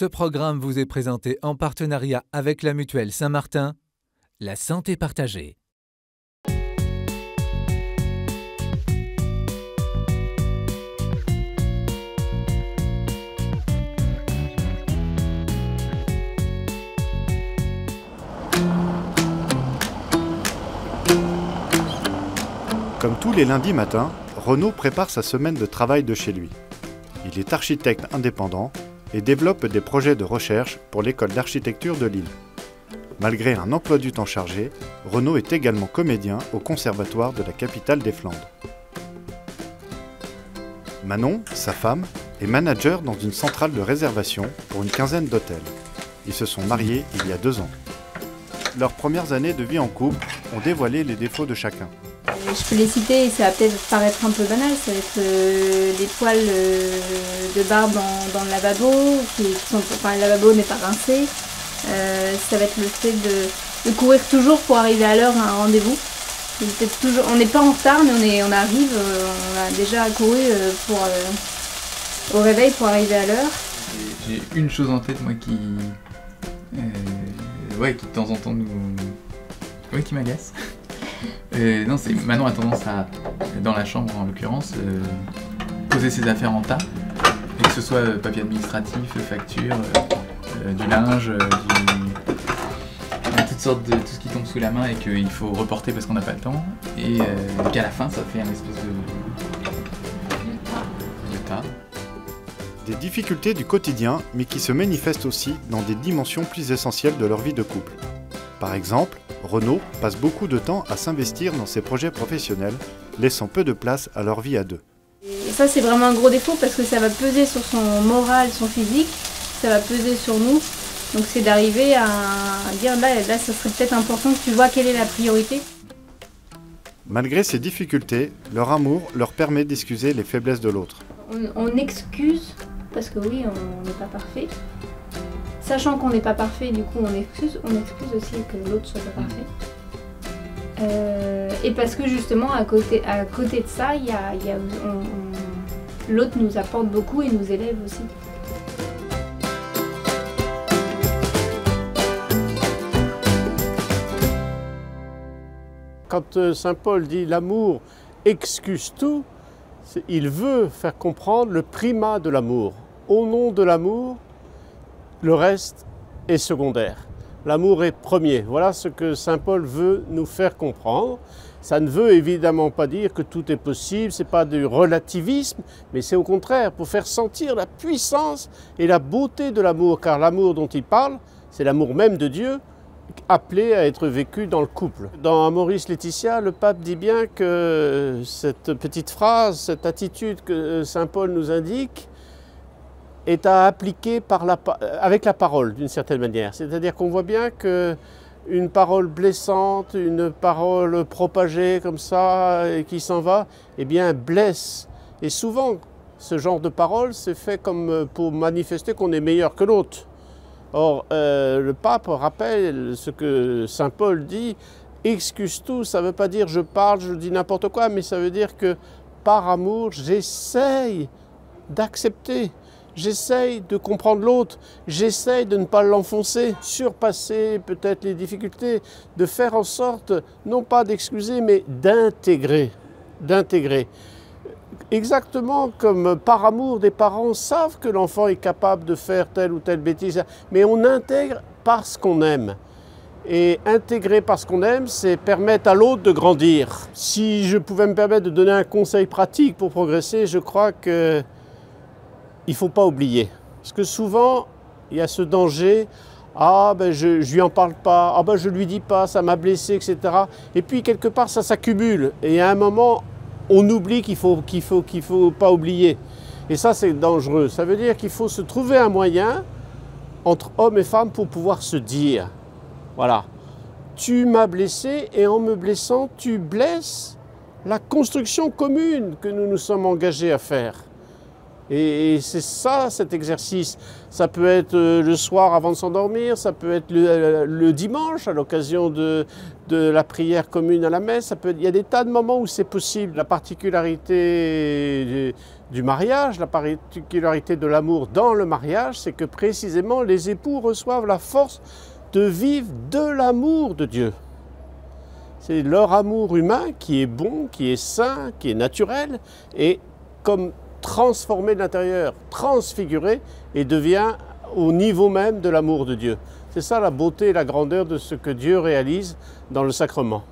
Ce programme vous est présenté en partenariat avec la Mutuelle Saint-Martin, la santé partagée. Comme tous les lundis matins, Renaud prépare sa semaine de travail de chez lui. Il est architecte indépendant et développe des projets de recherche pour l'école d'architecture de Lille. Malgré un emploi du temps chargé, Renaud est également comédien au Conservatoire de la capitale des Flandres. Manon, sa femme, est manager dans une centrale de réservation pour une quinzaine d'hôtels. Ils se sont mariés il y a 2 ans. Leurs premières années de vie en couple ont dévoilé les défauts de chacun. Je peux les citer et ça va peut-être paraître un peu banal, ça va être des poils de barbe dans le lavabo, le lavabo n'est pas rincé. Ça va être le fait de courir toujours pour arriver à l'heure à un rendez-vous. On n'est pas en retard, mais on arrive, on a déjà couru au réveil pour arriver à l'heure. J'ai une chose en tête, moi, qui de temps en temps qui m'agace. Non, c'est Manon a tendance à, dans la chambre en l'occurrence, poser ses affaires en tas, et que ce soit papier administratif, facture, du linge, toutes sortes de tout ce qui tombe sous la main et qu'il faut reporter parce qu'on n'a pas le temps, et qu'à la fin ça fait un espèce de tas. Des difficultés du quotidien, mais qui se manifestent aussi dans des dimensions plus essentielles de leur vie de couple. Par exemple, Renaud passe beaucoup de temps à s'investir dans ses projets professionnels, laissant peu de place à leur vie à deux. Et ça, c'est vraiment un gros défaut parce que ça va peser sur son moral, son physique, ça va peser sur nous. Donc c'est d'arriver à dire là, ça serait peut-être important que tu vois quelle est la priorité. Malgré ces difficultés, leur amour leur permet d'excuser les faiblesses de l'autre. On excuse, parce que oui, on n'est pas parfait. Sachant qu'on n'est pas parfait, du coup on excuse aussi que l'autre soit pas parfait. Et parce que justement à côté de ça, l'autre nous apporte beaucoup et nous élève aussi. Quand saint Paul dit l'amour excuse tout, il veut faire comprendre le primat de l'amour. Au nom de l'amour, le reste est secondaire. L'amour est premier. Voilà ce que saint Paul veut nous faire comprendre. Ça ne veut évidemment pas dire que tout est possible, ce n'est pas du relativisme, mais c'est au contraire pour faire sentir la puissance et la beauté de l'amour, car l'amour dont il parle, c'est l'amour même de Dieu, appelé à être vécu dans le couple. Dans Amoris Laetitia, le pape dit bien que cette petite phrase, cette attitude que saint Paul nous indique, est à appliquer avec la parole d'une certaine manière. C'est-à-dire qu'on voit bien qu'une parole blessante, une parole propagée comme ça et qui s'en va, eh bien blesse. Et souvent, ce genre de parole c'est fait comme pour manifester qu'on est meilleur que l'autre. Or, le pape rappelle ce que saint Paul dit, excuse tout, ça ne veut pas dire je parle, je dis n'importe quoi, mais ça veut dire que par amour, j'essaye d'accepter. J'essaye de comprendre l'autre, j'essaye de ne pas l'enfoncer, surpasser peut-être les difficultés, de faire en sorte, non pas d'excuser, mais d'intégrer. Exactement comme par amour, des parents savent que l'enfant est capable de faire telle ou telle bêtise, mais on intègre parce qu'on aime. Et intégrer parce qu'on aime, c'est permettre à l'autre de grandir. Si je pouvais me permettre de donner un conseil pratique pour progresser, je crois que il ne faut pas oublier. Parce que souvent, il y a ce danger, je lui en parle pas, je lui dis pas, ça m'a blessé, etc. Et puis quelque part, ça s'accumule. Et à un moment, on oublie qu'il faut pas oublier. Et ça, c'est dangereux. Ça veut dire qu'il faut se trouver un moyen entre hommes et femmes pour pouvoir se dire, voilà, tu m'as blessé et en me blessant, tu blesses la construction commune que nous nous sommes engagés à faire. Et c'est ça, cet exercice. Ça peut être le soir avant de s'endormir, ça peut être le dimanche à l'occasion de la prière commune à la messe. Il y a des tas de moments où c'est possible. La particularité du mariage, la particularité de l'amour dans le mariage, c'est que précisément les époux reçoivent la force de vivre de l'amour de Dieu. C'est leur amour humain qui est bon, qui est sain, qui est naturel, et comme transformé de l'intérieur, transfiguré, et devient au niveau même de l'amour de Dieu. C'est ça la beauté et la grandeur de ce que Dieu réalise dans le sacrement.